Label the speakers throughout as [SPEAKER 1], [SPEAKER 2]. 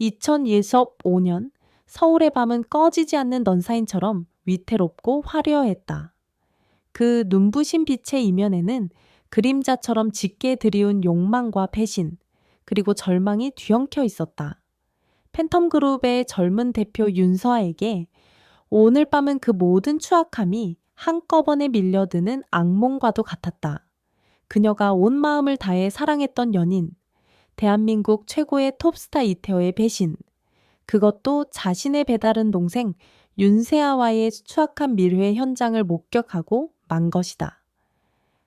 [SPEAKER 1] 2025년 서울의 밤은 꺼지지 않는 넌사인처럼 위태롭고 화려했다. 그 눈부신 빛의 이면에는 그림자처럼 짙게 드리운 욕망과 배신, 그리고 절망이 뒤엉켜 있었다. 팬텀그룹의 젊은 대표 윤서아에게 오늘 밤은 그 모든 추악함이 한꺼번에 밀려드는 악몽과도 같았다. 그녀가 온 마음을 다해 사랑했던 연인, 대한민국 최고의 톱스타 이태호의 배신, 그것도 자신의 배다른 동생 윤세아와의 추악한 밀회 현장을 목격하고 만 것이다.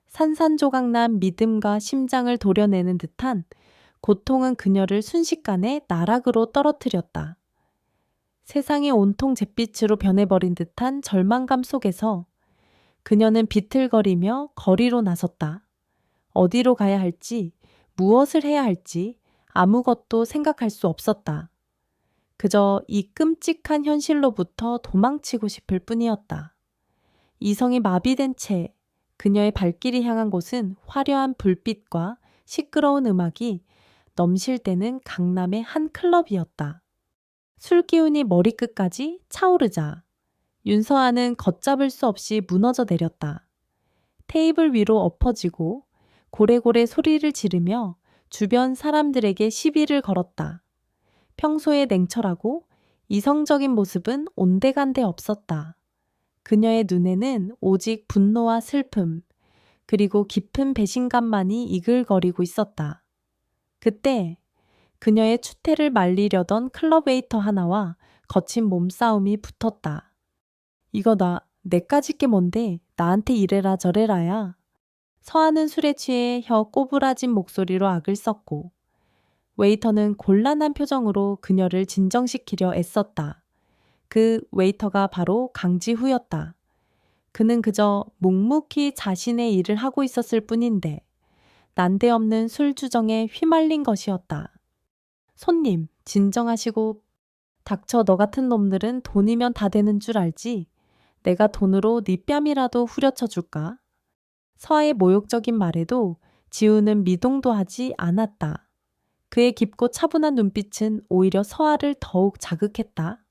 [SPEAKER 1] 산산조각난 믿음과 심장을 도려내는 듯한 고통은 그녀를 순식간에 나락으로 떨어뜨렸다. 세상이 온통 잿빛으로 변해버린 듯한 절망감 속에서 그녀는 비틀거리며 거리로 나섰다. 어디로 가야 할지, 무엇을 해야 할지 아무것도 생각할 수 없었다. 그저 이 끔찍한 현실로부터 도망치고 싶을 뿐이었다. 이성이 마비된 채 그녀의 발길이 향한 곳은 화려한 불빛과 시끄러운 음악이 넘실대는 강남의 한 클럽이었다. 술 기운이 머리끝까지 차오르자 윤서아는 걷잡을 수 없이 무너져 내렸다. 테이블 위로 엎어지고 고래고래 소리를 지르며 주변 사람들에게 시비를 걸었다. 평소에 냉철하고 이성적인 모습은 온데간데 없었다. 그녀의 눈에는 오직 분노와 슬픔, 그리고 깊은 배신감만이 이글거리고 있었다. 그때 그녀의 추태를 말리려던 클럽 웨이터 하나와 거친 몸싸움이 붙었다. 이거 내까짓 게 뭔데 나한테 이래라 저래라야. 서하는 술에 취해 혀 꼬부라진 목소리로 악을 썼고 웨이터는 곤란한 표정으로 그녀를 진정시키려 애썼다. 그 웨이터가 바로 강지후였다. 그는 그저 묵묵히 자신의 일을 하고 있었을 뿐인데 난데없는 술주정에 휘말린 것이었다. 손님, 진정하시고. 닥쳐. 너 같은 놈들은 돈이면 다 되는 줄 알지? 내가 돈으로 네 뺨이라도 후려쳐 줄까? 서아의 모욕적인 말에도 지우는 미동도 하지 않았다. 그의 깊고 차분한 눈빛은 오히려 서아를 더욱 자극했다.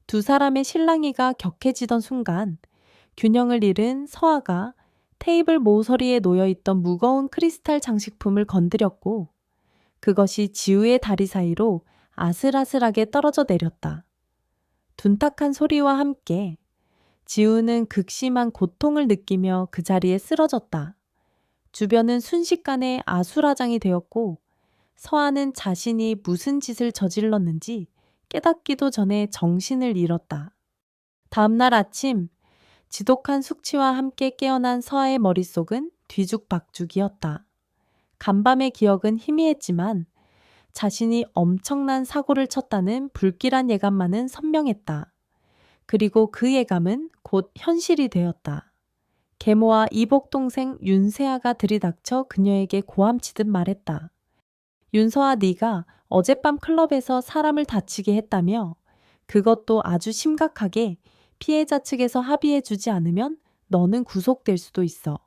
[SPEAKER 1] 두 사람의 실랑이가 격해지던 순간 균형을 잃은 서아가 테이블 모서리에 놓여있던 무거운 크리스탈 장식품을 건드렸고 그것이 지우의 다리 사이로 아슬아슬하게 떨어져 내렸다. 둔탁한 소리와 함께 지우는 극심한 고통을 느끼며 그 자리에 쓰러졌다. 주변은 순식간에 아수라장이 되었고 서아는 자신이 무슨 짓을 저질렀는지 깨닫기도 전에 정신을 잃었다. 다음날 아침 지독한 숙취와 함께 깨어난 서아의 머릿속은 뒤죽박죽이었다. 간밤의 기억은 희미했지만 자신이 엄청난 사고를 쳤다는 불길한 예감만은 선명했다. 그리고 그 예감은 곧 현실이 되었다. 계모와 이복 동생 윤세아가 들이닥쳐 그녀에게 고함치듯 말했다. 윤서아, 네가 어젯밤 클럽에서 사람을 다치게 했다며? 그것도 아주 심각하게 피해자 측에서 합의해주지 않으면 너는 구속될 수도 있어.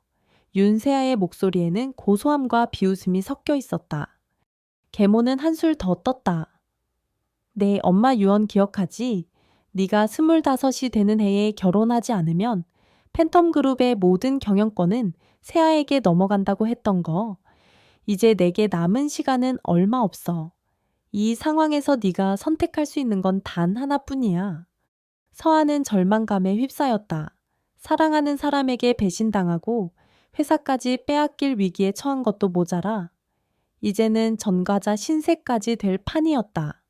[SPEAKER 1] 윤세아의 목소리에는 고소함과 비웃음이 섞여 있었다. 계모는 한술 더 떴다. 내 엄마 유언 기억하지? 네가 25이 되는 해에 결혼하지 않으면 팬텀그룹의 모든 경영권은 세아에게 넘어간다고 했던 거. 이제 내게 남은 시간은 얼마 없어. 이 상황에서 네가 선택할 수 있는 건 단 하나뿐이야. 서아는 절망감에 휩싸였다. 사랑하는 사람에게 배신당하고 회사까지 빼앗길 위기에 처한 것도 모자라 이제는 전과자 신세까지 될 판이었다.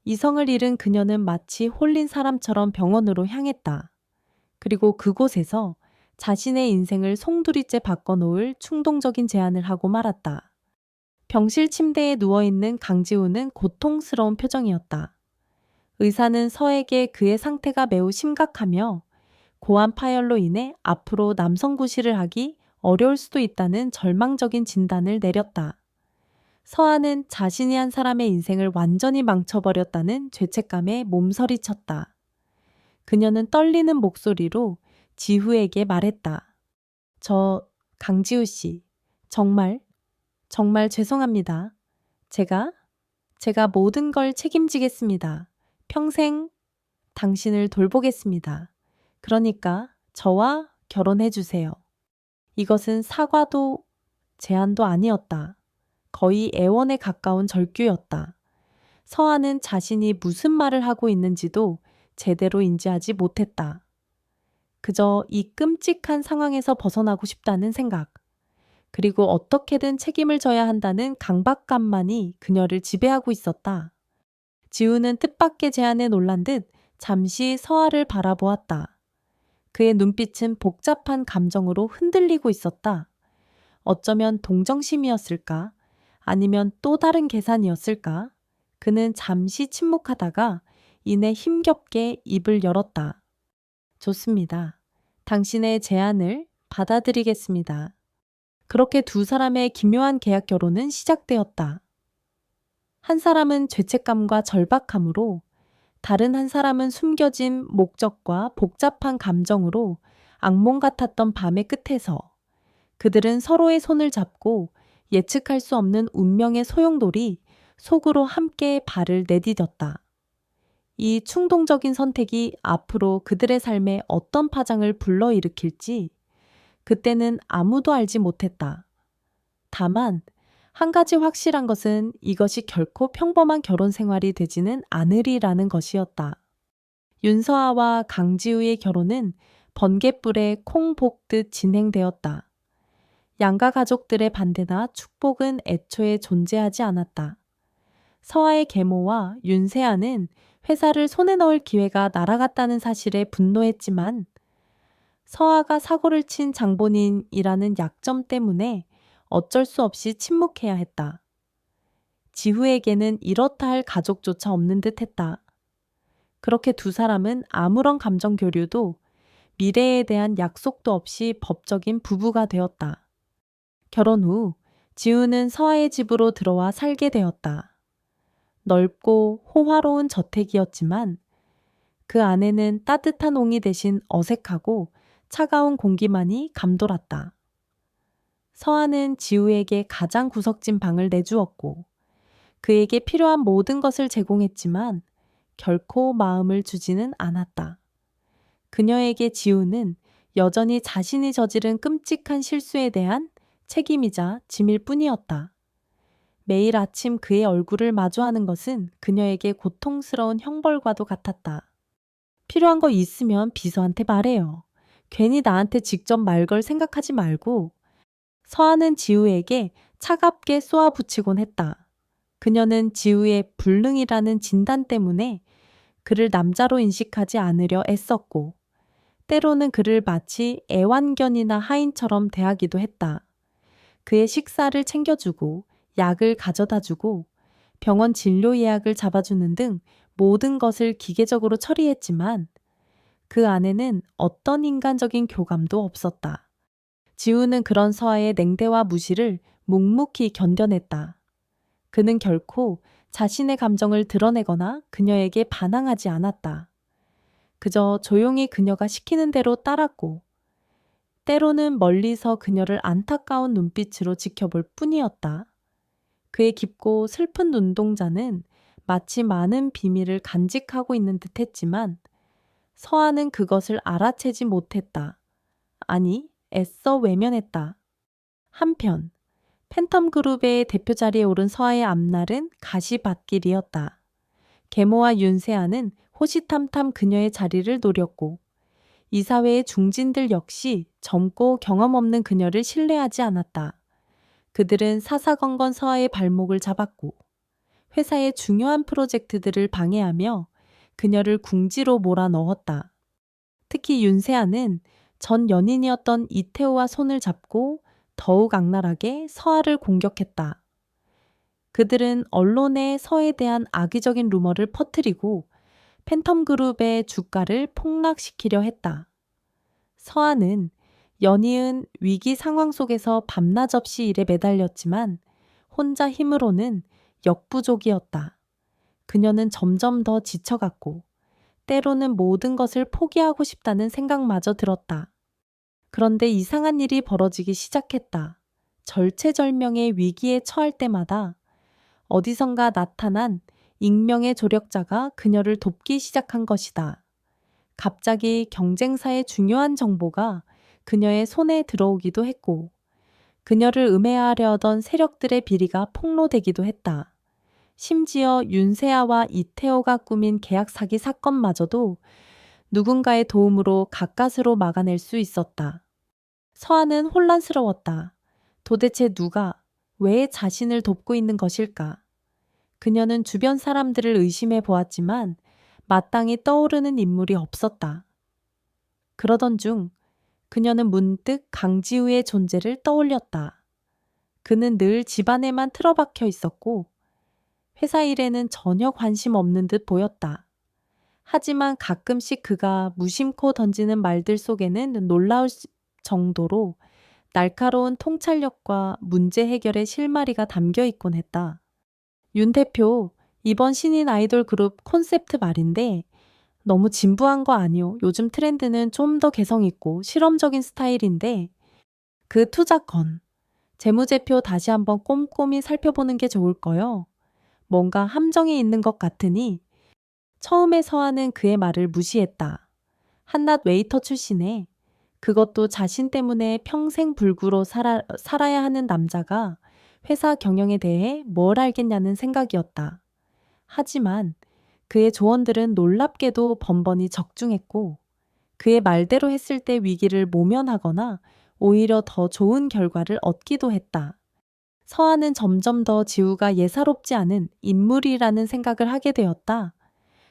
[SPEAKER 1] 이성을 잃은 그녀는 마치 홀린 사람처럼 병원으로 향했다. 그리고 그곳에서 자신의 인생을 송두리째 바꿔놓을 충동적인 제안을 하고 말았다. 병실 침대에 누워있는 강지우는 고통스러운 표정이었다. 의사는 서에게 그의 상태가 매우 심각하며 고환 파열로 인해 앞으로 남성구실을 하기 어려울 수도 있다는 절망적인 진단을 내렸다. 서아는 자신이 한 사람의 인생을 완전히 망쳐버렸다는 죄책감에 몸서리쳤다. 그녀는 떨리는 목소리로 지후에게 말했다. 강지우 씨, 정말 죄송합니다. 제가 모든 걸 책임지겠습니다. 평생 당신을 돌보겠습니다. 그러니까 저와 결혼해 주세요. 이것은 사과도 제안도 아니었다. 거의 애원에 가까운 절규였다. 서아는 자신이 무슨 말을 하고 있는지도 제대로 인지하지 못했다. 그저 이 끔찍한 상황에서 벗어나고 싶다는 생각, 그리고 어떻게든 책임을 져야 한다는 강박감만이 그녀를 지배하고 있었다. 지우는 뜻밖의 제안에 놀란 듯 잠시 서아를 바라보았다. 그의 눈빛은 복잡한 감정으로 흔들리고 있었다. 어쩌면 동정심이었을까? 아니면 또 다른 계산이었을까? 그는 잠시 침묵하다가 이내 힘겹게 입을 열었다. 좋습니다. 당신의 제안을 받아들이겠습니다. 그렇게 두 사람의 기묘한 계약 결혼은 시작되었다. 한 사람은 죄책감과 절박함으로, 다른 한 사람은 숨겨진 목적과 복잡한 감정으로 악몽 같았던 밤의 끝에서 그들은 서로의 손을 잡고 예측할 수 없는 운명의 소용돌이 속으로 함께 발을 내디뎠다. 이 충동적인 선택이 앞으로 그들의 삶에 어떤 파장을 불러일으킬지 그때는 아무도 알지 못했다. 다만 한 가지 확실한 것은 이것이 결코 평범한 결혼 생활이 되지는 않으리라는 것이었다. 윤서아와 강지우의 결혼은 번갯불에 콩 볶듯 진행되었다. 양가 가족들의 반대나 축복은 애초에 존재하지 않았다. 서아의 계모와 윤세아는 회사를 손에 넣을 기회가 날아갔다는 사실에 분노했지만 서아가 사고를 친 장본인이라는 약점 때문에 어쩔 수 없이 침묵해야 했다. 지후에게는 이렇다 할 가족조차 없는 듯 했다. 그렇게 두 사람은 아무런 감정 교류도 미래에 대한 약속도 없이 법적인 부부가 되었다. 결혼 후 지우는 서아의 집으로 들어와 살게 되었다. 넓고 호화로운 저택이었지만 그 안에는 따뜻한 옹이 대신 어색하고 차가운 공기만이 감돌았다. 서아는 지우에게 가장 구석진 방을 내주었고 그에게 필요한 모든 것을 제공했지만 결코 마음을 주지는 않았다. 그녀에게 지우는 여전히 자신이 저지른 끔찍한 실수에 대한 책임이자 짐일 뿐이었다. 매일 아침 그의 얼굴을 마주하는 것은 그녀에게 고통스러운 형벌과도 같았다. 필요한 거 있으면 비서한테 말해요. 괜히 나한테 직접 말 걸 생각하지 말고. 서아는 지우에게 차갑게 쏘아붙이곤 했다. 그녀는 지우의 불능이라는 진단 때문에 그를 남자로 인식하지 않으려 애썼고 때로는 그를 마치 애완견이나 하인처럼 대하기도 했다. 그의 식사를 챙겨주고 약을 가져다주고 병원 진료 예약을 잡아주는 등 모든 것을 기계적으로 처리했지만 그 안에는 어떤 인간적인 교감도 없었다. 지우는 그런 서아의 냉대와 무시를 묵묵히 견뎌냈다. 그는 결코 자신의 감정을 드러내거나 그녀에게 반항하지 않았다. 그저 조용히 그녀가 시키는 대로 따랐고 때로는 멀리서 그녀를 안타까운 눈빛으로 지켜볼 뿐이었다. 그의 깊고 슬픈 눈동자는 마치 많은 비밀을 간직하고 있는 듯했지만 서아는 그것을 알아채지 못했다. 아니, 애써 외면했다. 한편 팬텀 그룹의 대표 자리에 오른 서아의 앞날은 가시밭길이었다. 계모와 윤세아는 호시탐탐 그녀의 자리를 노렸고 이사회의 중진들 역시 젊고 경험 없는 그녀를 신뢰하지 않았다. 그들은 사사건건 서아의 발목을 잡았고 회사의 중요한 프로젝트들을 방해하며 그녀를 궁지로 몰아넣었다. 특히 윤세아는 전 연인이었던 이태호와 손을 잡고 더욱 악랄하게 서아를 공격했다. 그들은 언론에 서에 대한 악의적인 루머를 퍼뜨리고 팬텀 그룹의 주가를 폭락시키려 했다. 서아는 연이은 위기 상황 속에서 밤낮 없이 일에 매달렸지만 혼자 힘으로는 역부족이었다. 그녀는 점점 더 지쳐갔고 때로는 모든 것을 포기하고 싶다는 생각마저 들었다. 그런데 이상한 일이 벌어지기 시작했다. 절체절명의 위기에 처할 때마다 어디선가 나타난 익명의 조력자가 그녀를 돕기 시작한 것이다. 갑자기 경쟁사의 중요한 정보가 그녀의 손에 들어오기도 했고, 그녀를 음해하려 하던 세력들의 비리가 폭로되기도 했다. 심지어 윤세아와 이태호가 꾸민 계약 사기 사건마저도 누군가의 도움으로 가까스로 막아낼 수 있었다. 서한은 혼란스러웠다. 도대체 누가, 왜 자신을 돕고 있는 것일까? 그녀는 주변 사람들을 의심해 보았지만 마땅히 떠오르는 인물이 없었다. 그러던 중 그녀는 문득 강지우의 존재를 떠올렸다. 그는 늘 집안에만 틀어박혀 있었고 회사 일에는 전혀 관심 없는 듯 보였다. 하지만 가끔씩 그가 무심코 던지는 말들 속에는 놀라울 정도로 날카로운 통찰력과 문제 해결의 실마리가 담겨 있곤 했다. 윤 대표, 이번 신인 아이돌 그룹 콘셉트 말인데 너무 진부한 거 아니요? 요즘 트렌드는 좀 더 개성 있고 실험적인 스타일인데 그 투자건, 재무제표 다시 한번 꼼꼼히 살펴보는 게 좋을까요? 뭔가 함정이 있는 것 같으니 처음에 서한은 그의 말을 무시했다. 한낱 웨이터 출신에 그것도 자신 때문에 평생 불구로 살아야 하는 남자가 회사 경영에 대해 뭘 알겠냐는 생각이었다. 하지만 그의 조언들은 놀랍게도 번번이 적중했고 그의 말대로 했을 때 위기를 모면하거나 오히려 더 좋은 결과를 얻기도 했다. 서한은 점점 더 지우가 예사롭지 않은 인물이라는 생각을 하게 되었다.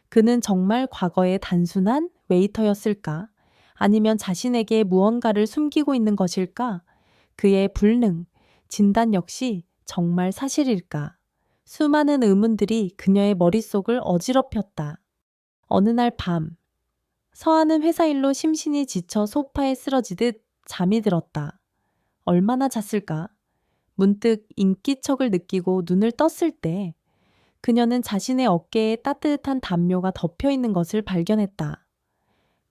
[SPEAKER 1] 그는 정말 과거의 단순한 웨이터였을까? 아니면 자신에게 무언가를 숨기고 있는 것일까? 그의 불능, 진단 역시 정말 사실일까? 수많은 의문들이 그녀의 머릿속을 어지럽혔다. 어느 날 밤, 서한은 회사 일로 심신이 지쳐 소파에 쓰러지듯 잠이 들었다. 얼마나 잤을까? 문득 인기척을 느끼고 눈을 떴을 때 그녀는 자신의 어깨에 따뜻한 담요가 덮여 있는 것을 발견했다.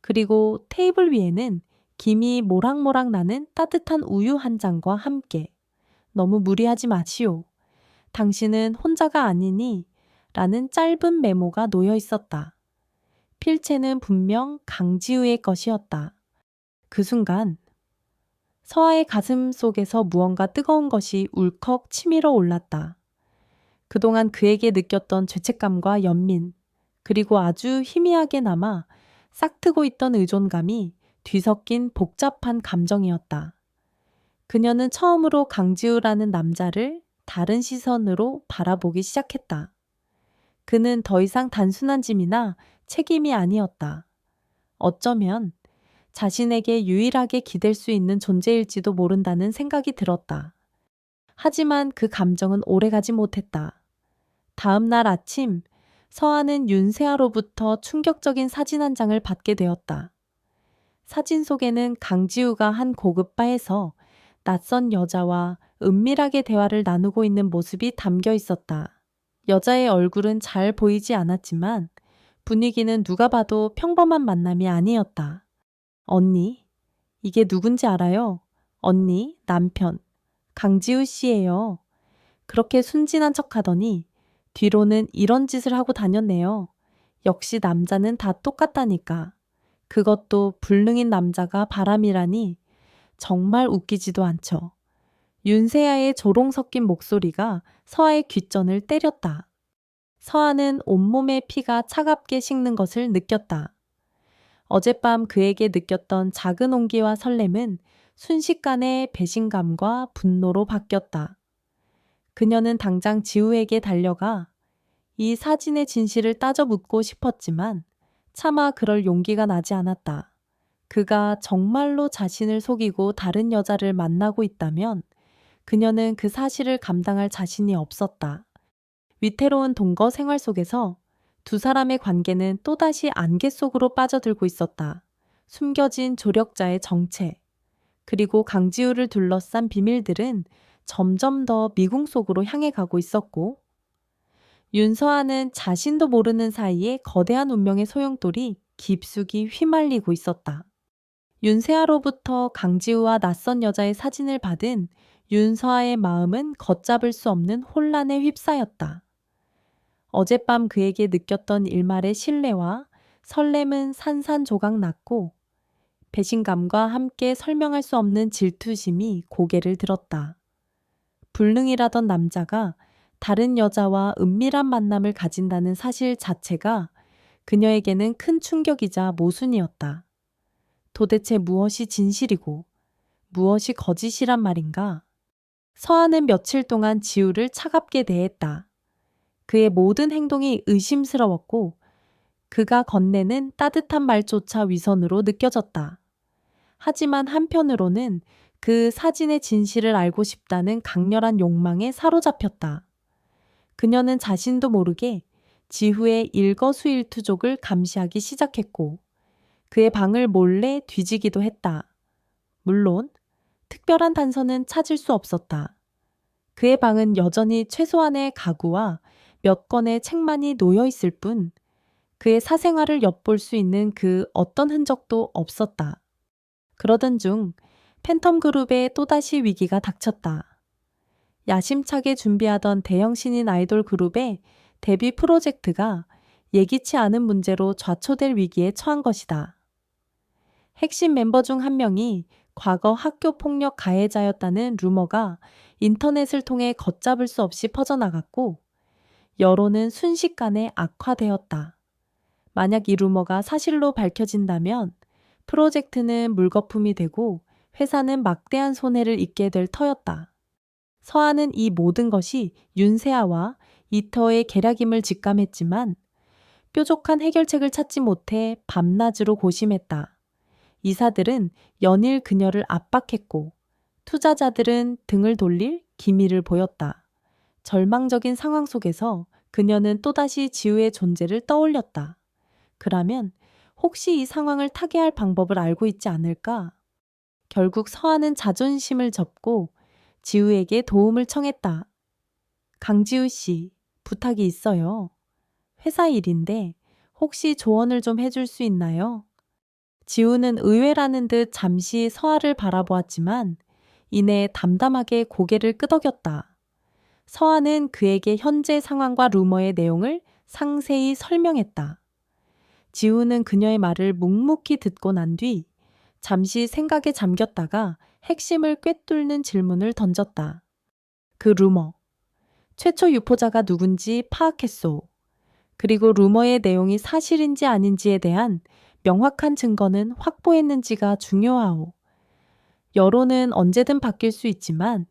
[SPEAKER 1] 그리고 테이블 위에는 김이 모락모락 나는 따뜻한 우유 한 잔과 함께 너무 무리하지 마시오. 당신은 혼자가 아니니 라는 짧은 메모가 놓여 있었다. 필체는 분명 강지우의 것이었다. 그 순간 서아의 가슴 속에서 무언가 뜨거운 것이 울컥 치밀어 올랐다. 그동안 그에게 느꼈던 죄책감과 연민, 그리고 아주 희미하게 남아 싹트고 있던 의존감이 뒤섞인 복잡한 감정이었다. 그녀는 처음으로 강지우라는 남자를 다른 시선으로 바라보기 시작했다. 그는 더 이상 단순한 짐이나 책임이 아니었다. 어쩌면 자신에게 유일하게 기댈 수 있는 존재일지도 모른다는 생각이 들었다. 하지만 그 감정은 오래가지 못했다. 다음 날 아침, 서한은 윤세아로부터 충격적인 사진 한 장을 받게 되었다. 사진 속에는 강지우가 한 고급 바에서 낯선 여자와 은밀하게 대화를 나누고 있는 모습이 담겨 있었다. 여자의 얼굴은 잘 보이지 않았지만 분위기는 누가 봐도 평범한 만남이 아니었다. 언니, 이게 누군지 알아요? 언니, 남편, 강지우 씨예요. 그렇게 순진한 척하더니 뒤로는 이런 짓을 하고 다녔네요. 역시 남자는 다 똑같다니까. 그것도 불능인 남자가 바람이라니 정말 웃기지도 않죠. 윤세아의 조롱 섞인 목소리가 서아의 귓전을 때렸다. 서아는 온몸의 피가 차갑게 식는 것을 느꼈다. 어젯밤 그에게 느꼈던 작은 온기와 설렘은 순식간에 배신감과 분노로 바뀌었다. 그녀는 당장 지우에게 달려가 이 사진의 진실을 따져 묻고 싶었지만 차마 그럴 용기가 나지 않았다. 그가 정말로 자신을 속이고 다른 여자를 만나고 있다면 그녀는 그 사실을 감당할 자신이 없었다. 위태로운 동거 생활 속에서 두 사람의 관계는 또다시 안개 속으로 빠져들고 있었다. 숨겨진 조력자의 정체, 그리고 강지우를 둘러싼 비밀들은 점점 더 미궁 속으로 향해 가고 있었고, 윤서아는 자신도 모르는 사이에 거대한 운명의 소용돌이 깊숙이 휘말리고 있었다. 윤세아로부터 강지우와 낯선 여자의 사진을 받은 윤서아의 마음은 걷잡을 수 없는 혼란에 휩싸였다. 어젯밤 그에게 느꼈던 일말의 신뢰와 설렘은 산산조각 났고 배신감과 함께 설명할 수 없는 질투심이 고개를 들었다. 불능이라던 남자가 다른 여자와 은밀한 만남을 가진다는 사실 자체가 그녀에게는 큰 충격이자 모순이었다. 도대체 무엇이 진실이고 무엇이 거짓이란 말인가? 서한은 며칠 동안 지우를 차갑게 대했다. 그의 모든 행동이 의심스러웠고 그가 건네는 따뜻한 말조차 위선으로 느껴졌다. 하지만 한편으로는 그 사진의 진실을 알고 싶다는 강렬한 욕망에 사로잡혔다. 그녀는 자신도 모르게 지후의 일거수일투족을 감시하기 시작했고 그의 방을 몰래 뒤지기도 했다. 물론 특별한 단서는 찾을 수 없었다. 그의 방은 여전히 최소한의 가구와 몇 권의 책만이 놓여 있을 뿐 그의 사생활을 엿볼 수 있는 그 어떤 흔적도 없었다. 그러던 중 팬텀 그룹에 또다시 위기가 닥쳤다. 야심차게 준비하던 대형 신인 아이돌 그룹의 데뷔 프로젝트가 예기치 않은 문제로 좌초될 위기에 처한 것이다. 핵심 멤버 중 한 명이 과거 학교 폭력 가해자였다는 루머가 인터넷을 통해 걷잡을 수 없이 퍼져나갔고 여론은 순식간에 악화되었다. 만약 이 루머가 사실로 밝혀진다면 프로젝트는 물거품이 되고 회사는 막대한 손해를 입게 될 터였다. 서한은 이 모든 것이 윤세아와 이터의 계략임을 직감했지만 뾰족한 해결책을 찾지 못해 밤낮으로 고심했다. 이사들은 연일 그녀를 압박했고 투자자들은 등을 돌릴 기미를 보였다. 절망적인 상황 속에서 그녀는 또다시 지우의 존재를 떠올렸다. 그라면 혹시 이 상황을 타개할 방법을 알고 있지 않을까? 결국 서한은 자존심을 접고 지우에게 도움을 청했다. 강지우 씨, 부탁이 있어요. 회사 일인데 혹시 조언을 좀 해줄 수 있나요? 지우는 의외라는 듯 잠시 서아를 바라보았지만 이내 담담하게 고개를 끄덕였다. 서아는 그에게 현재 상황과 루머의 내용을 상세히 설명했다. 지우는 그녀의 말을 묵묵히 듣고 난 뒤 잠시 생각에 잠겼다가 핵심을 꿰뚫는 질문을 던졌다. 그 루머, 최초 유포자가 누군지 파악했소. 그리고 루머의 내용이 사실인지 아닌지에 대한 명확한 증거는 확보했는지가 중요하오. 여론은 언제든 바뀔 수 있지만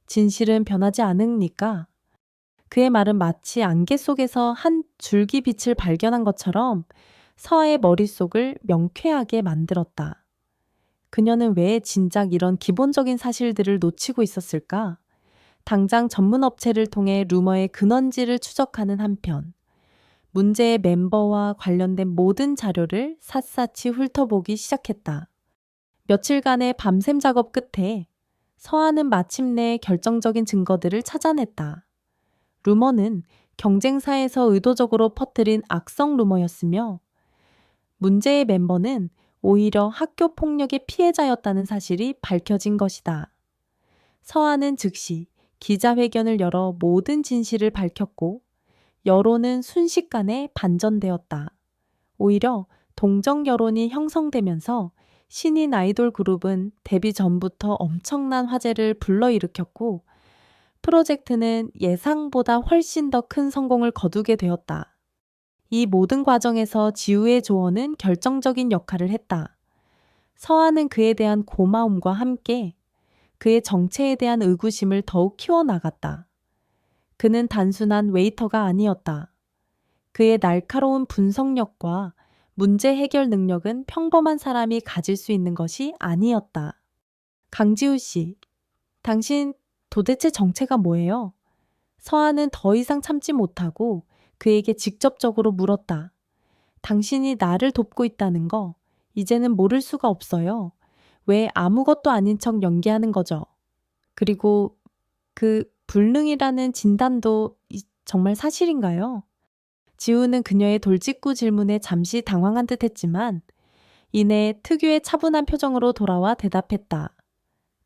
[SPEAKER 1] 진실은 변하지 않으니까. 그의 말은 마치 안개 속에서 한 줄기 빛을 발견한 것처럼 서아의 머릿속을 명쾌하게 만들었다. 그녀는 왜 진작 이런 기본적인 사실들을 놓치고 있었을까? 당장 전문 업체를 통해 루머의 근원지를 추적하는 한편 문제의 멤버와 관련된 모든 자료를 샅샅이 훑어보기 시작했다. 며칠간의 밤샘 작업 끝에 서한은 마침내 결정적인 증거들을 찾아냈다. 루머는 경쟁사에서 의도적으로 퍼뜨린 악성 루머였으며 문제의 멤버는 오히려 학교 폭력의 피해자였다는 사실이 밝혀진 것이다. 서한은 즉시 기자회견을 열어 모든 진실을 밝혔고 여론은 순식간에 반전되었다. 오히려 동정 여론이 형성되면서 신인 아이돌 그룹은 데뷔 전부터 엄청난 화제를 불러일으켰고 프로젝트는 예상보다 훨씬 더 큰 성공을 거두게 되었다. 이 모든 과정에서 지우의 조언은 결정적인 역할을 했다. 서한은 그에 대한 고마움과 함께 그의 정체에 대한 의구심을 더욱 키워나갔다. 그는 단순한 웨이터가 아니었다. 그의 날카로운 분석력과 문제 해결 능력은 평범한 사람이 가질 수 있는 것이 아니었다. 강지우 씨, 당신 도대체 정체가 뭐예요? 서한은 더 이상 참지 못하고 그에게 직접적으로 물었다. 당신이 나를 돕고 있다는 거 이제는 모를 수가 없어요. 왜 아무것도 아닌 척 연기하는 거죠? 그리고 그 불능이라는 진단도 정말 사실인가요? 지우는 그녀의 돌직구 질문에 잠시 당황한 듯 했지만 이내 특유의 차분한 표정으로 돌아와 대답했다.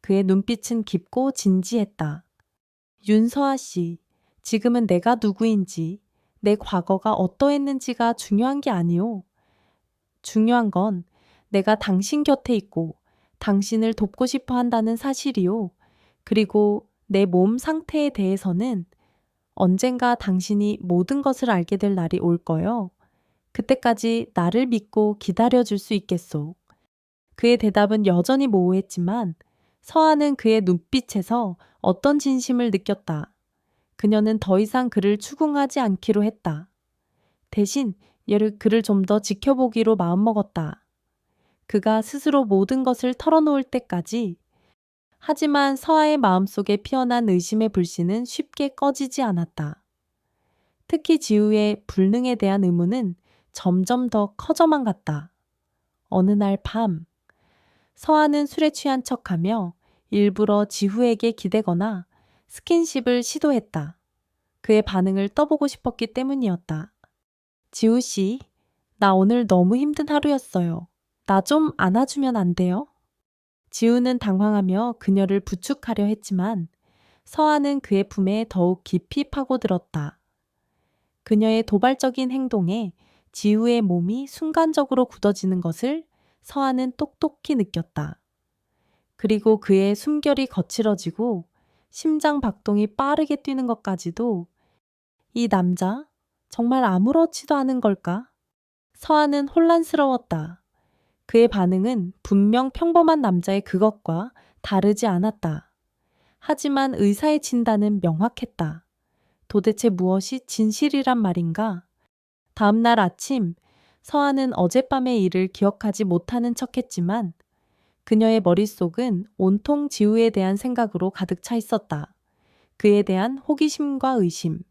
[SPEAKER 1] 그의 눈빛은 깊고 진지했다. 윤서아 씨, 지금은 내가 누구인지, 내 과거가 어떠했는지가 중요한 게 아니오. 중요한 건 내가 당신 곁에 있고 당신을 돕고 싶어 한다는 사실이요. 그리고 내 몸 상태에 대해서는 언젠가 당신이 모든 것을 알게 될 날이 올 거요. 그때까지 나를 믿고 기다려줄 수 있겠소. 그의 대답은 여전히 모호했지만 서아는 그의 눈빛에서 어떤 진심을 느꼈다. 그녀는 더 이상 그를 추궁하지 않기로 했다. 대신 그를 좀 더 지켜보기로 마음먹었다. 그가 스스로 모든 것을 털어놓을 때까지. 하지만 서아의 마음속에 피어난 의심의 불씨는 쉽게 꺼지지 않았다. 특히 지우의 불능에 대한 의문은 점점 더 커져만 갔다. 어느 날 밤, 서아는 술에 취한 척하며 일부러 지후에게 기대거나 스킨십을 시도했다. 그의 반응을 떠보고 싶었기 때문이었다. 지우 씨, 나 오늘 너무 힘든 하루였어요. 나 좀 안아주면 안 돼요? 지우는 당황하며 그녀를 부축하려 했지만 서아는 그의 품에 더욱 깊이 파고들었다. 그녀의 도발적인 행동에 지우의 몸이 순간적으로 굳어지는 것을 서아는 똑똑히 느꼈다. 그리고 그의 숨결이 거칠어지고 심장 박동이 빠르게 뛰는 것까지도. 이 남자 정말 아무렇지도 않은 걸까? 서아는 혼란스러웠다. 그의 반응은 분명 평범한 남자의 그것과 다르지 않았다. 하지만 의사의 진단은 명확했다. 도대체 무엇이 진실이란 말인가? 다음 날 아침, 서아는 어젯밤의 일을 기억하지 못하는 척했지만 그녀의 머릿속은 온통 지우에 대한 생각으로 가득 차 있었다. 그에 대한 호기심과 의심,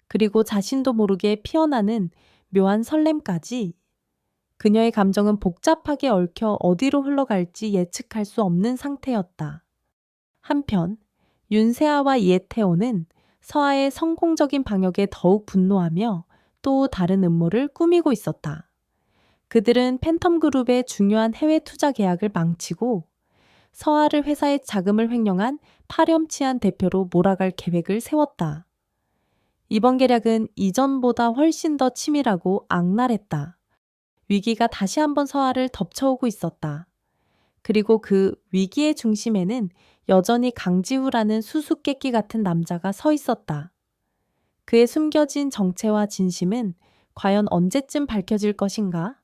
[SPEAKER 1] 그리고 자신도 모르게 피어나는 묘한 설렘까지. 그녀의 감정은 복잡하게 얽혀 어디로 흘러갈지 예측할 수 없는 상태였다. 한편 윤세아와 이에테오는 서아의 성공적인 방역에 더욱 분노하며 또 다른 음모를 꾸미고 있었다. 그들은 팬텀그룹의 중요한 해외 투자 계약을 망치고 서아를 회사의 자금을 횡령한 파렴치한 대표로 몰아갈 계획을 세웠다. 이번 계략은 이전보다 훨씬 더 치밀하고 악랄했다. 위기가 다시 한번 서아를 덮쳐오고 있었다. 그리고 그 위기의 중심에는 여전히 강지우라는 수수께끼 같은 남자가 서 있었다. 그의 숨겨진 정체와 진심은 과연 언제쯤 밝혀질 것인가?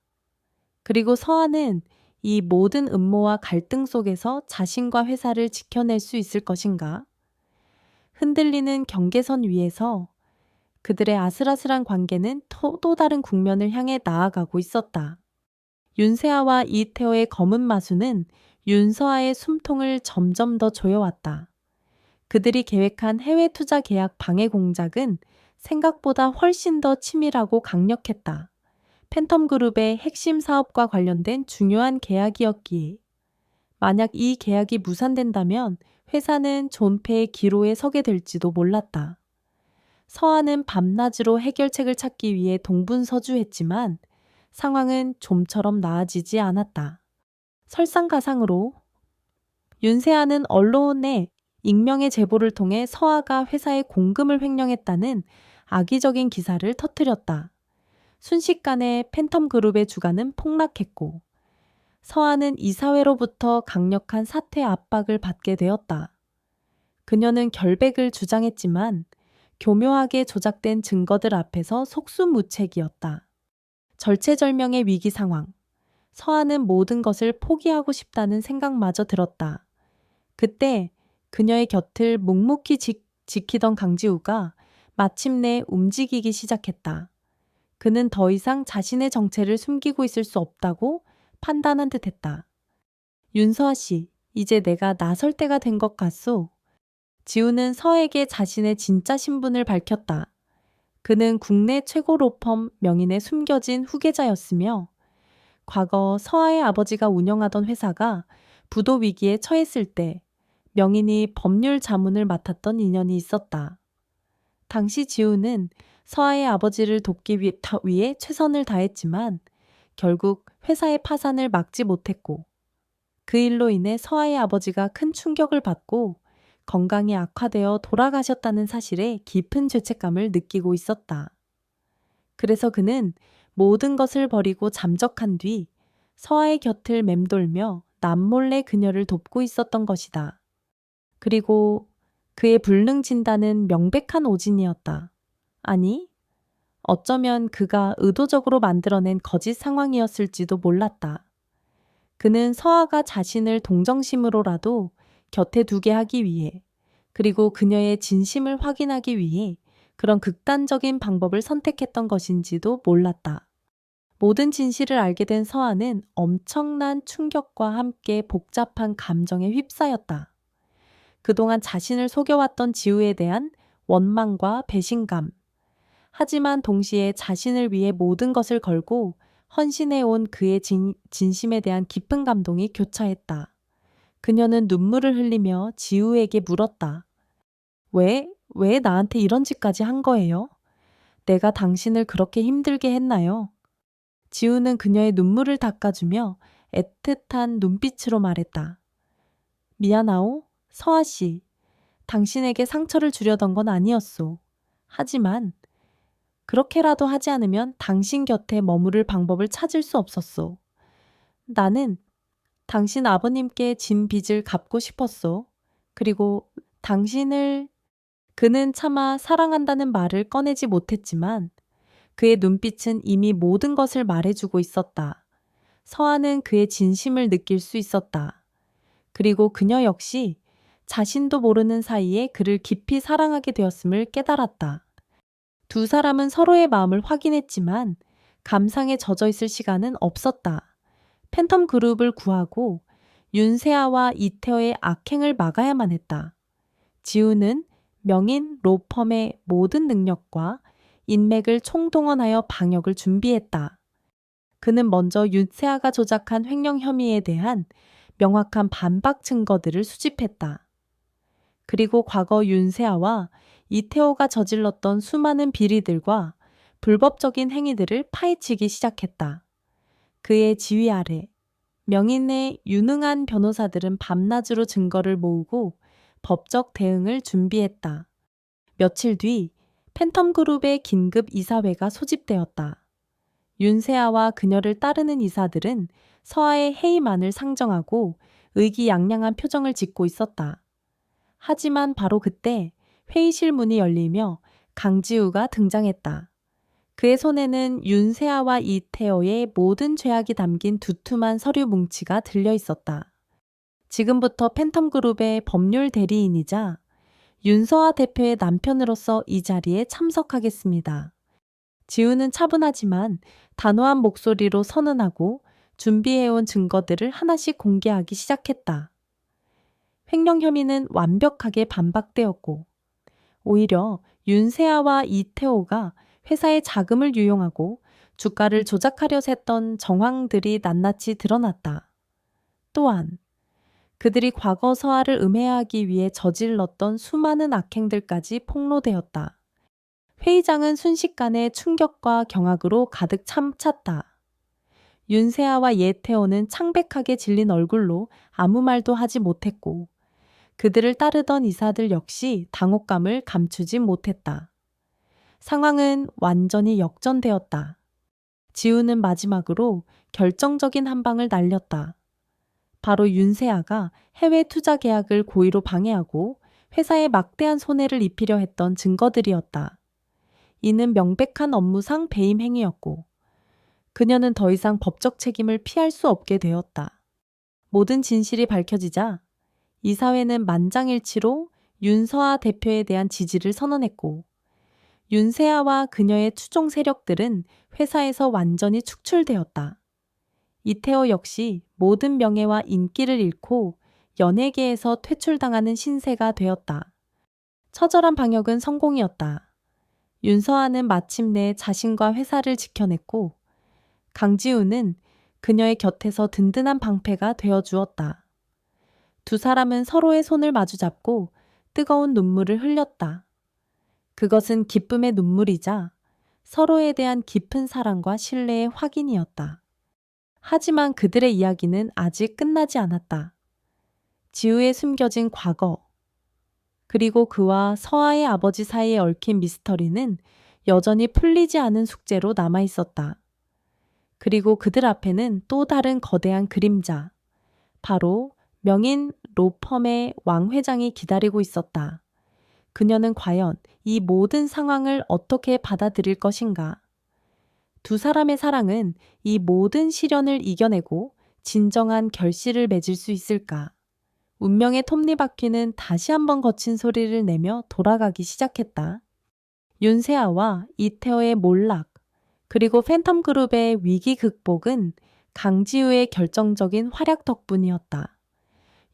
[SPEAKER 1] 그리고 서아는 이 모든 음모와 갈등 속에서 자신과 회사를 지켜낼 수 있을 것인가? 흔들리는 경계선 위에서 그들의 아슬아슬한 관계는 또 다른 국면을 향해 나아가고 있었다. 윤세아와 이태호의 검은 마수는 윤서아의 숨통을 점점 더 조여왔다. 그들이 계획한 해외 투자 계약 방해 공작은 생각보다 훨씬 더 치밀하고 강력했다. 팬텀그룹의 핵심 사업과 관련된 중요한 계약이었기에 만약 이 계약이 무산된다면 회사는 존폐의 기로에 서게 될지도 몰랐다. 서아는 밤낮으로 해결책을 찾기 위해 동분서주했지만 상황은 좀처럼 나아지지 않았다. 설상가상으로 윤세아는 언론에 익명의 제보를 통해 서아가 회사의 공금을 횡령했다는 악의적인 기사를 터뜨렸다. 순식간에 팬텀그룹의 주가는 폭락했고 서아는 이사회로부터 강력한 사퇴 압박을 받게 되었다. 그녀는 결백을 주장했지만 교묘하게 조작된 증거들 앞에서 속수무책이었다. 절체절명의 위기 상황. 서아는 모든 것을 포기하고 싶다는 생각마저 들었다. 그때 그녀의 곁을 묵묵히 지키던 강지우가 마침내 움직이기 시작했다. 그는 더 이상 자신의 정체를 숨기고 있을 수 없다고 판단한 듯했다. 윤서아 씨, 이제 내가 나설 때가 된 것 같소. 지우는 서에게 자신의 진짜 신분을 밝혔다. 그는 국내 최고 로펌 명인의 숨겨진 후계자였으며 과거 서아의 아버지가 운영하던 회사가 부도 위기에 처했을 때 명인이 법률 자문을 맡았던 인연이 있었다. 당시 지우는 서아의 아버지를 돕기 위해 최선을 다했지만 결국 회사의 파산을 막지 못했고 그 일로 인해 서아의 아버지가 큰 충격을 받고 건강이 악화되어 돌아가셨다는 사실에 깊은 죄책감을 느끼고 있었다. 그래서 그는 모든 것을 버리고 잠적한 뒤 서아의 곁을 맴돌며 남몰래 그녀를 돕고 있었던 것이다. 그리고 그의 불능 진단은 명백한 오진이었다. 아니, 어쩌면 그가 의도적으로 만들어낸 거짓 상황이었을지도 몰랐다. 그는 서아가 자신을 동정심으로라도 곁에 두게 하기 위해, 그리고 그녀의 진심을 확인하기 위해 그런 극단적인 방법을 선택했던 것인지도 몰랐다. 모든 진실을 알게 된 서아는 엄청난 충격과 함께 복잡한 감정에 휩싸였다. 그동안 자신을 속여왔던 지우에 대한 원망과 배신감, 하지만 동시에 자신을 위해 모든 것을 걸고 헌신해온 그의 진심에 대한 깊은 감동이 교차했다. 그녀는 눈물을 흘리며 지우에게 물었다. 왜 나한테 이런 짓까지 한 거예요? 내가 당신을 그렇게 힘들게 했나요? 지우는 그녀의 눈물을 닦아주며 애틋한 눈빛으로 말했다. 미안하오, 서아 씨. 당신에게 상처를 주려던 건 아니었소. 하지만 그렇게라도 하지 않으면 당신 곁에 머무를 방법을 찾을 수 없었소. 나는 당신 아버님께 진 빚을 갚고 싶었소. 그리고 당신을... 그는 차마 사랑한다는 말을 꺼내지 못했지만 그의 눈빛은 이미 모든 것을 말해주고 있었다. 서아는 그의 진심을 느낄 수 있었다. 그리고 그녀 역시 자신도 모르는 사이에 그를 깊이 사랑하게 되었음을 깨달았다. 두 사람은 서로의 마음을 확인했지만 감상에 젖어 있을 시간은 없었다. 팬텀 그룹을 구하고 윤세아와 이태호의 악행을 막아야만 했다. 지우는 명인 로펌의 모든 능력과 인맥을 총동원하여 방역을 준비했다. 그는 먼저 윤세아가 조작한 횡령 혐의에 대한 명확한 반박 증거들을 수집했다. 그리고 과거 윤세아와 이태호가 저질렀던 수많은 비리들과 불법적인 행위들을 파헤치기 시작했다. 그의 지휘 아래 명인의 유능한 변호사들은 밤낮으로 증거를 모으고 법적 대응을 준비했다. 며칠 뒤 팬텀 그룹의 긴급 이사회가 소집되었다. 윤세아와 그녀를 따르는 이사들은 서아의 해임안을 상정하고 의기양양한 표정을 짓고 있었다. 하지만 바로 그때 회의실 문이 열리며 강지우가 등장했다. 그의 손에는 윤세아와 이태호의 모든 죄악이 담긴 두툼한 서류 뭉치가 들려 있었다. 지금부터 팬텀 그룹의 법률 대리인이자 윤서아 대표의 남편으로서 이 자리에 참석하겠습니다. 지우는 차분하지만 단호한 목소리로 선언하고 준비해온 증거들을 하나씩 공개하기 시작했다. 횡령 혐의는 완벽하게 반박되었고 오히려 윤세아와 이태호가 회사의 자금을 유용하고 주가를 조작하려 했던 정황들이 낱낱이 드러났다. 또한 그들이 과거 서아를 음해하기 위해 저질렀던 수많은 악행들까지 폭로되었다. 회의장은 순식간에 충격과 경악으로 가득 찼다. 윤세아와 예태호는 창백하게 질린 얼굴로 아무 말도 하지 못했고 그들을 따르던 이사들 역시 당혹감을 감추지 못했다. 상황은 완전히 역전되었다. 지우는 마지막으로 결정적인 한 방을 날렸다. 바로 윤세아가 해외 투자 계약을 고의로 방해하고 회사에 막대한 손해를 입히려 했던 증거들이었다. 이는 명백한 업무상 배임 행위였고 그녀는 더 이상 법적 책임을 피할 수 없게 되었다. 모든 진실이 밝혀지자 이사회는 만장일치로 윤서아 대표에 대한 지지를 선언했고 윤세아와 그녀의 추종 세력들은 회사에서 완전히 축출되었다. 이태호 역시 모든 명예와 인기를 잃고 연예계에서 퇴출당하는 신세가 되었다. 처절한 방역은 성공이었다. 윤서아는 마침내 자신과 회사를 지켜냈고 강지우는 그녀의 곁에서 든든한 방패가 되어주었다. 두 사람은 서로의 손을 마주잡고 뜨거운 눈물을 흘렸다. 그것은 기쁨의 눈물이자 서로에 대한 깊은 사랑과 신뢰의 확인이었다. 하지만 그들의 이야기는 아직 끝나지 않았다. 지우의 숨겨진 과거, 그리고 그와 서아의 아버지 사이에 얽힌 미스터리는 여전히 풀리지 않은 숙제로 남아 있었다. 그리고 그들 앞에는 또 다른 거대한 그림자, 바로 명인 로펌의 왕 회장이 기다리고 있었다. 그녀는 과연 이 모든 상황을 어떻게 받아들일 것인가? 두 사람의 사랑은 이 모든 시련을 이겨내고 진정한 결실을 맺을 수 있을까? 운명의 톱니바퀴는 다시 한번 거친 소리를 내며 돌아가기 시작했다. 윤세아와 이태호의 몰락, 그리고 팬텀 그룹의 위기 극복은 강지우의 결정적인 활약 덕분이었다.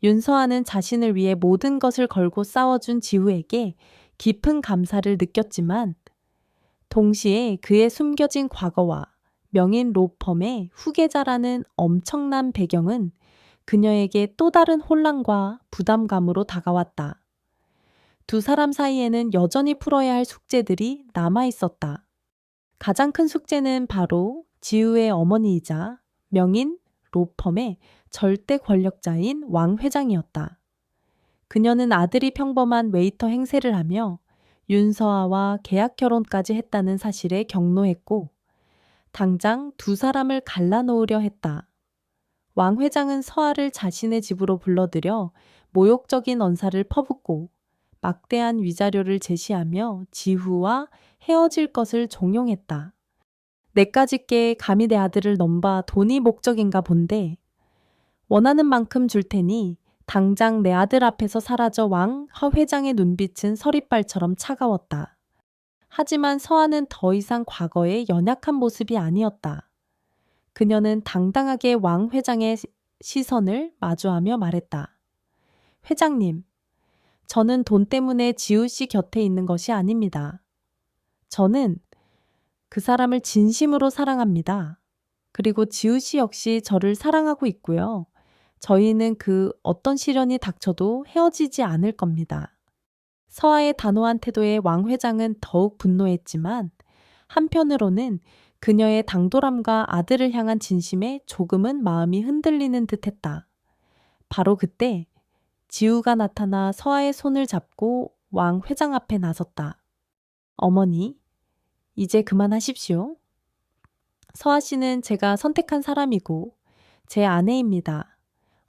[SPEAKER 1] 윤서아는 자신을 위해 모든 것을 걸고 싸워준 지우에게 깊은 감사를 느꼈지만 동시에 그의 숨겨진 과거와 명인 로펌의 후계자라는 엄청난 배경은 그녀에게 또 다른 혼란과 부담감으로 다가왔다. 두 사람 사이에는 여전히 풀어야 할 숙제들이 남아 있었다. 가장 큰 숙제는 바로 지우의 어머니이자 명인 로펌의 절대 권력자인 왕 회장이었다. 그녀는 아들이 평범한 웨이터 행세를 하며 윤서아와 계약 결혼까지 했다는 사실에 경노했고 당장 두 사람을 갈라놓으려 했다. 왕 회장은 서아를 자신의 집으로 불러들여 모욕적인 언사를 퍼붓고 막대한 위자료를 제시하며 지후와 헤어질 것을 종용했다. 내까짓게 감히 내 아들을 넘봐 돈이 목적인가 본데 원하는 만큼 줄 테니 당장 내 아들 앞에서 사라져. 왕 허 회장의 눈빛은 서리발처럼 차가웠다. 하지만 서아는 더 이상 과거의 연약한 모습이 아니었다. 그녀는 당당하게 왕 회장의 시선을 마주하며 말했다. 회장님, 저는 돈 때문에 지우 씨 곁에 있는 것이 아닙니다. 저는 그 사람을 진심으로 사랑합니다. 그리고 지우 씨 역시 저를 사랑하고 있고요. 저희는 그 어떤 시련이 닥쳐도 헤어지지 않을 겁니다. 서아의 단호한 태도에 왕 회장은 더욱 분노했지만 한편으로는 그녀의 당돌함과 아들을 향한 진심에 조금은 마음이 흔들리는 듯했다. 바로 그때 지우가 나타나 서아의 손을 잡고 왕 회장 앞에 나섰다. 어머니, 이제 그만하십시오. 서아 씨는 제가 선택한 사람이고 제 아내입니다.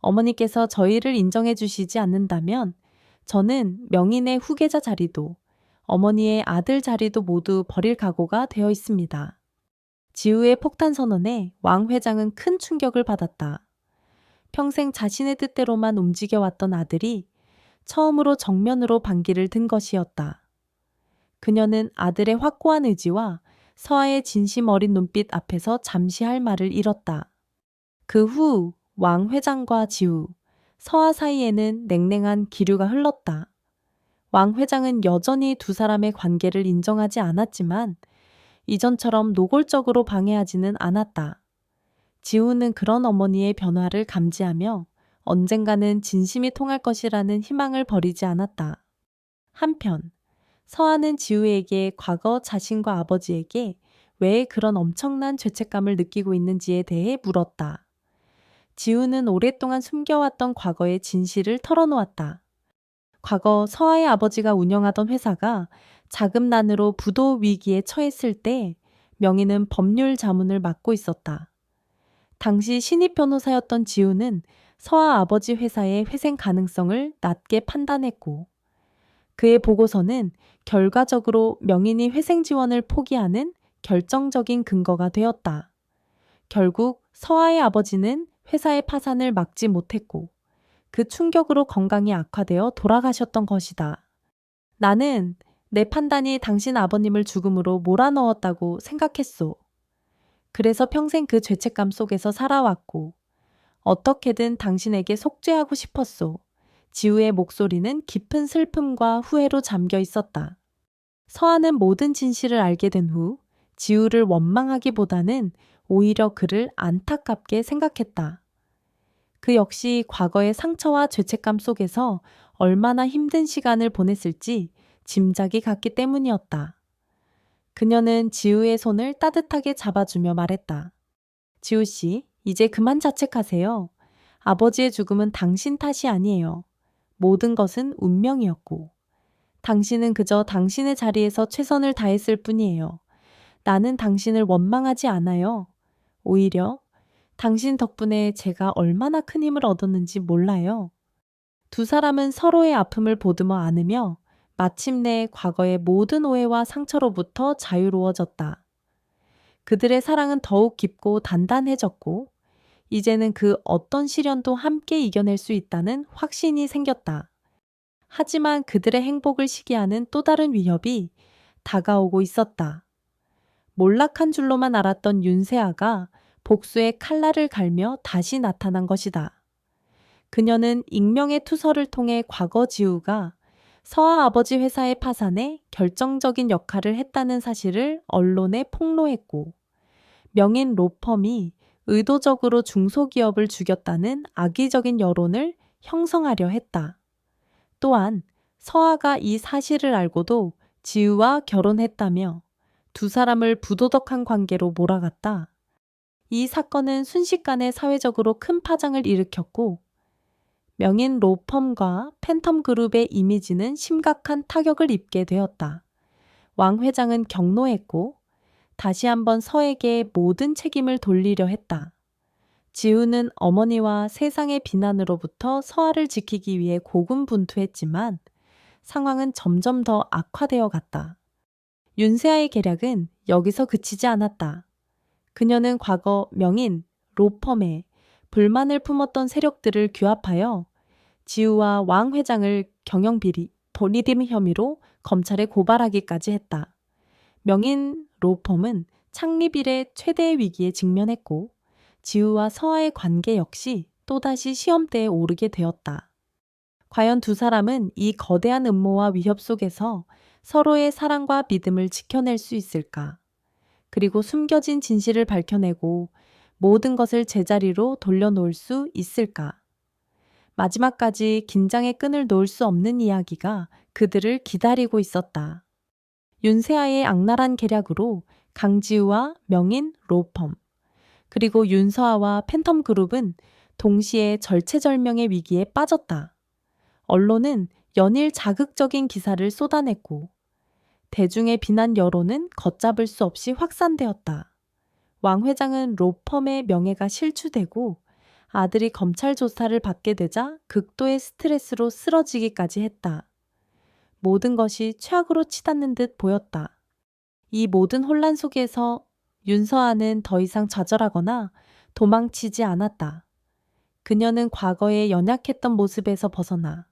[SPEAKER 1] 어머니께서 저희를 인정해 주시지 않는다면 저는 명인의 후계자 자리도 어머니의 아들 자리도 모두 버릴 각오가 되어 있습니다. 지우의 폭탄 선언에 왕 회장은 큰 충격을 받았다. 평생 자신의 뜻대로만 움직여왔던 아들이 처음으로 정면으로 반기를 든 것이었다. 그녀는 아들의 확고한 의지와 서아의 진심 어린 눈빛 앞에서 잠시 할 말을 잃었다. 그 후 왕 회장과 지우, 서아 사이에는 냉랭한 기류가 흘렀다. 왕 회장은 여전히 두 사람의 관계를 인정하지 않았지만 이전처럼 노골적으로 방해하지는 않았다. 지우는 그런 어머니의 변화를 감지하며 언젠가는 진심이 통할 것이라는 희망을 버리지 않았다. 한편 서아는 지우에게 과거 자신과 아버지에게 왜 그런 엄청난 죄책감을 느끼고 있는지에 대해 물었다. 지우는 오랫동안 숨겨왔던 과거의 진실을 털어놓았다. 과거 서아의 아버지가 운영하던 회사가 자금난으로 부도 위기에 처했을 때 명희는 법률 자문을 맡고 있었다. 당시 신입 변호사였던 지우는 서아 아버지 회사의 회생 가능성을 낮게 판단했고 그의 보고서는 결과적으로 명인이 회생 지원을 포기하는 결정적인 근거가 되었다. 결국 서아의 아버지는 회사의 파산을 막지 못했고 그 충격으로 건강이 악화되어 돌아가셨던 것이다. 나는 내 판단이 당신 아버님을 죽음으로 몰아넣었다고 생각했소. 그래서 평생 그 죄책감 속에서 살아왔고 어떻게든 당신에게 속죄하고 싶었소. 지우의 목소리는 깊은 슬픔과 후회로 잠겨 있었다. 서아는 모든 진실을 알게 된 후 지우를 원망하기보다는 오히려 그를 안타깝게 생각했다. 그 역시 과거의 상처와 죄책감 속에서 얼마나 힘든 시간을 보냈을지 짐작이 갔기 때문이었다. 그녀는 지우의 손을 따뜻하게 잡아주며 말했다. 지우 씨, 이제 그만 자책하세요. 아버지의 죽음은 당신 탓이 아니에요. 모든 것은 운명이었고, 당신은 그저 당신의 자리에서 최선을 다했을 뿐이에요. 나는 당신을 원망하지 않아요. 오히려 당신 덕분에 제가 얼마나 큰 힘을 얻었는지 몰라요. 두 사람은 서로의 아픔을 보듬어 안으며 마침내 과거의 모든 오해와 상처로부터 자유로워졌다. 그들의 사랑은 더욱 깊고 단단해졌고, 이제는 그 어떤 시련도 함께 이겨낼 수 있다는 확신이 생겼다. 하지만 그들의 행복을 시기하는 또 다른 위협이 다가오고 있었다. 몰락한 줄로만 알았던 윤세아가 복수의 칼날을 갈며 다시 나타난 것이다. 그녀는 익명의 투서를 통해 과거 지우가 서아 아버지 회사의 파산에 결정적인 역할을 했다는 사실을 언론에 폭로했고, 명인 로펌이 의도적으로 중소기업을 죽였다는 악의적인 여론을 형성하려 했다. 또한 서아가 이 사실을 알고도 지우와 결혼했다며 두 사람을 부도덕한 관계로 몰아갔다. 이 사건은 순식간에 사회적으로 큰 파장을 일으켰고, 명인 로펌과 팬텀 그룹의 이미지는 심각한 타격을 입게 되었다. 왕 회장은 경로했고, 다시 한번 서에게 모든 책임을 돌리려 했다. 지우는 어머니와 세상의 비난으로부터 서아를 지키기 위해 고군분투했지만 상황은 점점 더 악화되어 갔다. 윤세아의 계략은 여기서 그치지 않았다. 그녀는 과거 명인 로펌에 불만을 품었던 세력들을 규합하여 지우와 왕 회장을 경영비리, 버리딤 혐의로 검찰에 고발하기까지 했다. 명인 로펌은 창립 이래 최대의 위기에 직면했고, 지우와 서아의 관계 역시 또다시 시험대에 오르게 되었다. 과연 두 사람은 이 거대한 음모와 위협 속에서 서로의 사랑과 믿음을 지켜낼 수 있을까? 그리고 숨겨진 진실을 밝혀내고 모든 것을 제자리로 돌려놓을 수 있을까? 마지막까지 긴장의 끈을 놓을 수 없는 이야기가 그들을 기다리고 있었다. 윤세아의 악랄한 계략으로 강지우와 명인 로펌, 그리고 윤서아와 팬텀 그룹은 동시에 절체절명의 위기에 빠졌다. 언론은 연일 자극적인 기사를 쏟아냈고, 대중의 비난 여론은 걷잡을 수 없이 확산되었다. 왕 회장은 로펌의 명예가 실추되고 아들이 검찰 조사를 받게 되자 극도의 스트레스로 쓰러지기까지 했다. 모든 것이 최악으로 치닫는 듯 보였다. 이 모든 혼란 속에서 윤서아는 더 이상 좌절하거나 도망치지 않았다. 그녀는 과거의 연약했던 모습에서 벗어나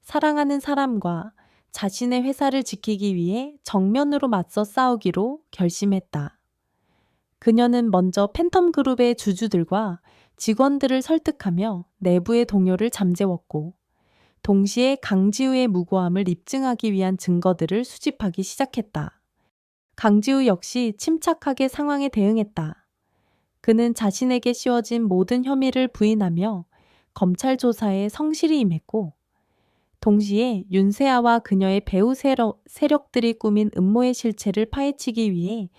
[SPEAKER 1] 사랑하는 사람과 자신의 회사를 지키기 위해 정면으로 맞서 싸우기로 결심했다. 그녀는 먼저 팬텀 그룹의 주주들과 직원들을 설득하며 내부의 동요를 잠재웠고, 동시에 강지우의 무고함을 입증하기 위한 증거들을 수집하기 시작했다. 강지우 역시 침착하게 상황에 대응했다. 그는 자신에게 씌워진 모든 혐의를 부인하며 검찰 조사에 성실히 임했고, 동시에 윤세아와 그녀의 배후 세력들이 꾸민 음모의 실체를 파헤치기 위해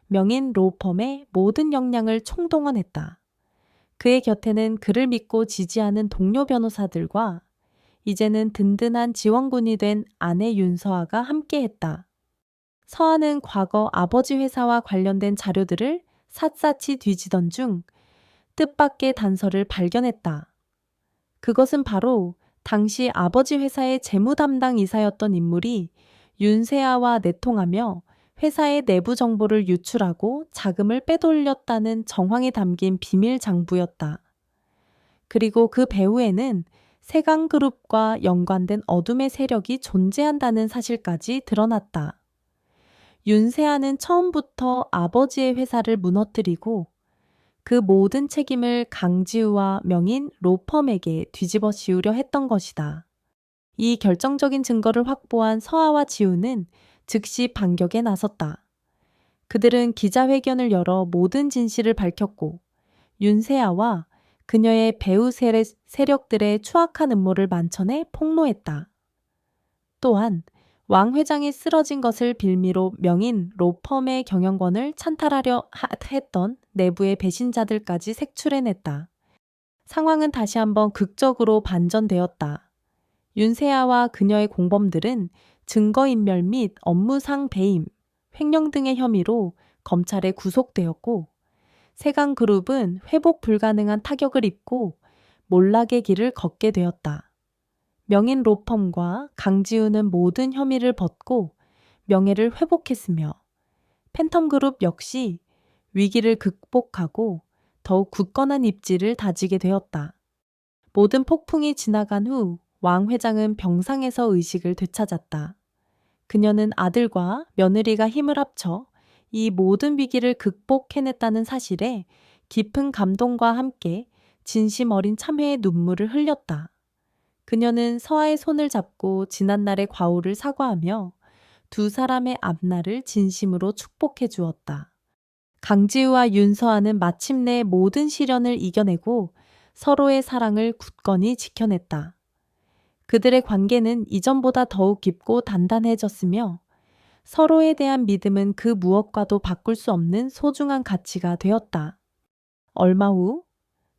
[SPEAKER 1] 명인 로펌의 모든 역량을 총동원했다. 그의 곁에는 그를 믿고 지지하는 동료 변호사들과 이제는 든든한 지원군이 된 아내 윤서아가 함께했다. 서아는 과거 아버지 회사와 관련된 자료들을 샅샅이 뒤지던 중 뜻밖의 단서를 발견했다. 그것은 바로 당시 아버지 회사의 재무 담당 이사였던 인물이 윤세아와 내통하며 회사의 내부 정보를 유출하고 자금을 빼돌렸다는 정황이 담긴 비밀 장부였다. 그리고 그 배후에는 세강그룹과 연관된 어둠의 세력이 존재한다는 사실까지 드러났다. 윤세아는 처음부터 아버지의 회사를 무너뜨리고 그 모든 책임을 강지우와 명인 로펌에게 뒤집어 씌우려 했던 것이다. 이 결정적인 증거를 확보한 서아와 지우는 즉시 반격에 나섰다. 그들은 기자회견을 열어 모든 진실을 밝혔고, 윤세아와 그녀의 배후 세력들의 추악한 음모를 만천에 폭로했다. 또한 왕 회장이 쓰러진 것을 빌미로 명인 로펌의 경영권을 찬탈하려 했던 내부의 배신자들까지 색출해냈다. 상황은 다시 한번 극적으로 반전되었다. 윤세아와 그녀의 공범들은 증거인멸 및 업무상 배임, 횡령 등의 혐의로 검찰에 구속되었고, 세강그룹은 회복 불가능한 타격을 입고 몰락의 길을 걷게 되었다. 명인 로펌과 강지우는 모든 혐의를 벗고 명예를 회복했으며, 팬텀그룹 역시 위기를 극복하고 더욱 굳건한 입지를 다지게 되었다. 모든 폭풍이 지나간 후 왕 회장은 병상에서 의식을 되찾았다. 그녀는 아들과 며느리가 힘을 합쳐 이 모든 위기를 극복해냈다는 사실에 깊은 감동과 함께 진심 어린 참회의 눈물을 흘렸다. 그녀는 서아의 손을 잡고 지난날의 과오를 사과하며 두 사람의 앞날을 진심으로 축복해 주었다. 강지우와 윤서아는 마침내 모든 시련을 이겨내고 서로의 사랑을 굳건히 지켜냈다. 그들의 관계는 이전보다 더욱 깊고 단단해졌으며 서로에 대한 믿음은 그 무엇과도 바꿀 수 없는 소중한 가치가 되었다. 얼마 후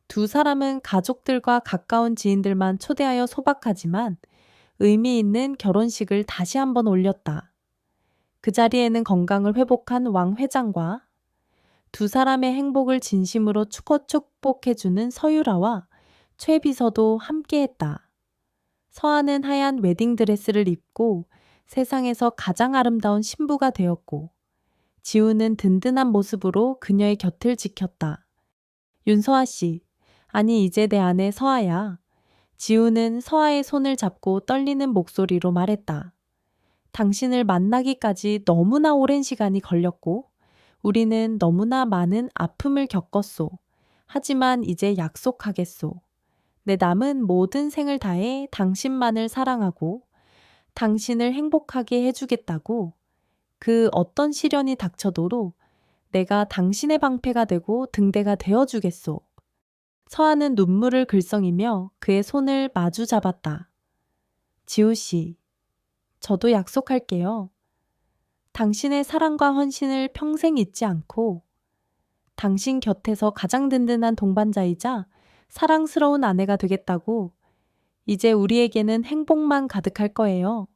[SPEAKER 1] 두 사람은 가족들과 가까운 지인들만 초대하여 소박하지만 의미 있는 결혼식을 다시 한번 올렸다. 그 자리에는 건강을 회복한 왕 회장과 두 사람의 행복을 진심으로 축복해주는 서유라와 최 비서도 함께했다. 서아는 하얀 웨딩드레스를 입고 세상에서 가장 아름다운 신부가 되었고, 지우는 든든한 모습으로 그녀의 곁을 지켰다. 윤서아 씨, 아니 이제 내 아내 서아야. 지우는 서아의 손을 잡고 떨리는 목소리로 말했다. 당신을 만나기까지 너무나 오랜 시간이 걸렸고, 우리는 너무나 많은 아픔을 겪었소. 하지만 이제 약속하겠소. 내 남은 모든 생을 다해 당신만을 사랑하고 당신을 행복하게 해주겠다고. 그 어떤 시련이 닥쳐도록 내가 당신의 방패가 되고 등대가 되어주겠소. 서아는 눈물을 글썽이며 그의 손을 마주 잡았다. 지우 씨, 저도 약속할게요. 당신의 사랑과 헌신을 평생 잊지 않고 당신 곁에서 가장 든든한 동반자이자 사랑스러운 아내가 되겠다고. 이제 우리에게는 행복만 가득할 거예요.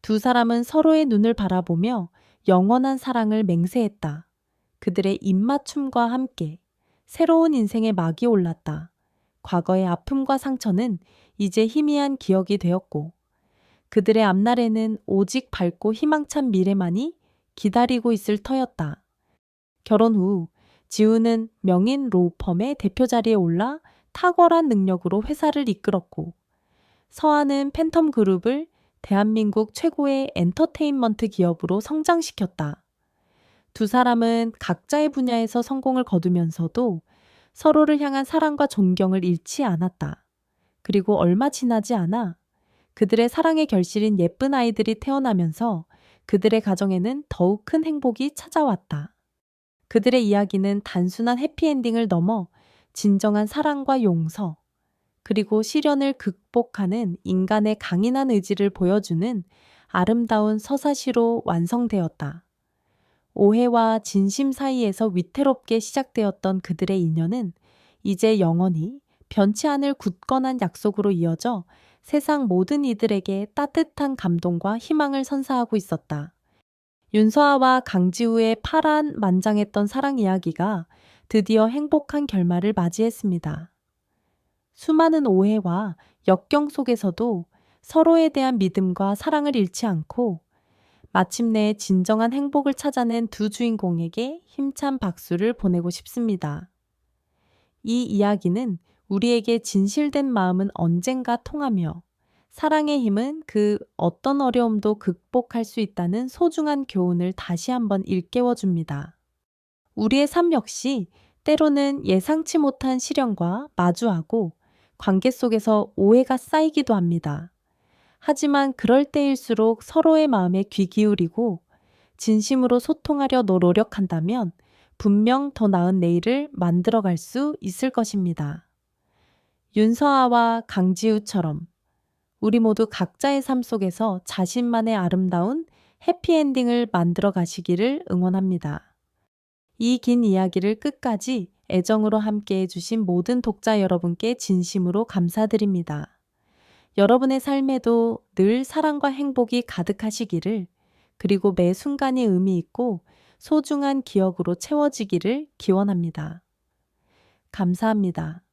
[SPEAKER 1] 두 사람은 서로의 눈을 바라보며 영원한 사랑을 맹세했다. 그들의 입맞춤과 함께 새로운 인생의 막이 올랐다. 과거의 아픔과 상처는 이제 희미한 기억이 되었고, 그들의 앞날에는 오직 밝고 희망찬 미래만이 기다리고 있을 터였다. 결혼 후 지우는 명인 로펌의 대표 자리에 올라 탁월한 능력으로 회사를 이끌었고, 서아는 팬텀그룹을 대한민국 최고의 엔터테인먼트 기업으로 성장시켰다. 두 사람은 각자의 분야에서 성공을 거두면서도 서로를 향한 사랑과 존경을 잃지 않았다. 그리고 얼마 지나지 않아 그들의 사랑의 결실인 예쁜 아이들이 태어나면서 그들의 가정에는 더욱 큰 행복이 찾아왔다. 그들의 이야기는 단순한 해피엔딩을 넘어 진정한 사랑과 용서, 그리고 시련을 극복하는 인간의 강인한 의지를 보여주는 아름다운 서사시로 완성되었다. 오해와 진심 사이에서 위태롭게 시작되었던 그들의 인연은 이제 영원히 변치 않을 굳건한 약속으로 이어져 세상 모든 이들에게 따뜻한 감동과 희망을 선사하고 있었다. 윤서아와 강지우의 파란만장했던 사랑 이야기가 드디어 행복한 결말을 맞이했습니다. 수많은 오해와 역경 속에서도 서로에 대한 믿음과 사랑을 잃지 않고 마침내 진정한 행복을 찾아낸 두 주인공에게 힘찬 박수를 보내고 싶습니다. 이 이야기는 우리에게 진실된 마음은 언젠가 통하며 사랑의 힘은 그 어떤 어려움도 극복할 수 있다는 소중한 교훈을 다시 한번 일깨워줍니다. 우리의 삶 역시 때로는 예상치 못한 시련과 마주하고 관계 속에서 오해가 쌓이기도 합니다. 하지만 그럴 때일수록 서로의 마음에 귀 기울이고 진심으로 소통하려 노력한다면 분명 더 나은 내일을 만들어갈 수 있을 것입니다. 윤서아와 강지우처럼 우리 모두 각자의 삶 속에서 자신만의 아름다운 해피엔딩을 만들어 가시기를 응원합니다. 이 긴 이야기를 끝까지 애정으로 함께 해주신 모든 독자 여러분께 진심으로 감사드립니다. 여러분의 삶에도 늘 사랑과 행복이 가득하시기를, 그리고 매 순간이 의미 있고 소중한 기억으로 채워지기를 기원합니다. 감사합니다.